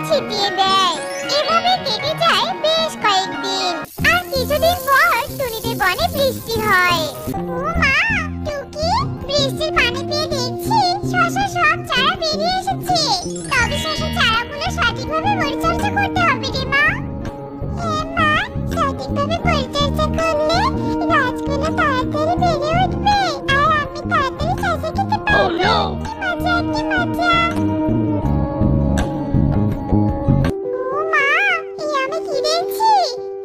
ছিটিয়ে দেয়। এভাবে কেটে যায় বেশ কয়েকদিন। আর কিছুদিন পর টুনিদের বনে বৃষ্টি হয়। ও মা, টুকি, বৃষ্টির পানি পেয়ে দেখছি শসার সব চারা বেরিয়ে এসেছে। তবে শসার চারাগুলো সঠিকভাবে পরিচর্যা করতে হবে রে মা। হ্যাঁ মা, সঠিকভাবে পরিচর্যা করলে গাছগুলো তাড়াতাড়ি বেড়ে উঠবে আর আমি তাড়াতাড়ি শসা খেতে পারবো। কি মজা, কি মজা। ও মা, এই আমি কি দেখছি?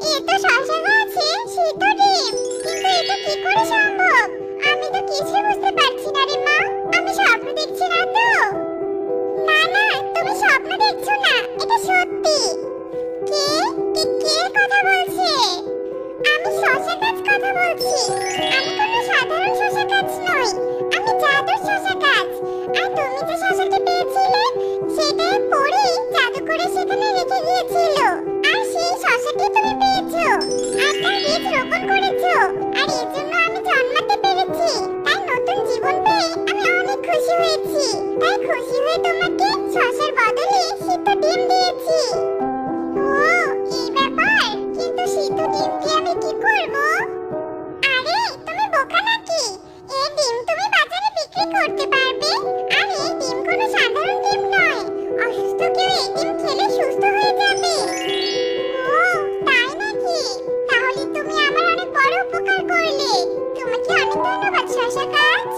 এ তো শসা গাছে সিদ্ধ ডিম। কিন্তু এটা কি করে সম্ভব? আমি তো কিছু বুঝতে পারছি না রে মা। আমি স্বপ্ন দেখছি না তো? না না, তুমি স্বপ্ন দেখছো না, এটা সত্যি। কে কে কথা বলছে? আমি শসা গাছ কথা বলছি। আমি কোনো সাধারণ শসা গাছ নই, আমি জাদুর শসা গাছ। আর তুমি যে শসাটি পেয়েছিলে সেটা পড়ে জাদু করে সেখানে রেখে গিয়েছিল। আর সেই শসাটি তুমি পেয়েছো আর তার বীজ রোপণ করেছো। আর এর জন্য আমি জন্মাতে পেরেছি। তাই নতুন জীবন পেয়ে আমি অনেক খুশি হয়েছি। তাই খুশি হয়ে তোমাকে শসার বদলে সিদ্ধ ডিম দিয়েছি। ও, এই ব্যাপার। কিন্তু সিদ্ধ ডিম দিয়ে আমি কি করব? আরে তুমি বোকা নাকি? এই ডিম তুমি বাজারে বিক্রি করতে পারবে। আর এই ডিম কোনো সাধারণ ডিম নয়। অসুস্থ কেউ এই ডিম খেলে সুস্থ হয়ে যাবে। ও, তাই নাকি? তাহলে তুমি আমার অনেক বড় উপকার করলে। তোমাকে অনেক ধন্যবাদ শসা গাছ।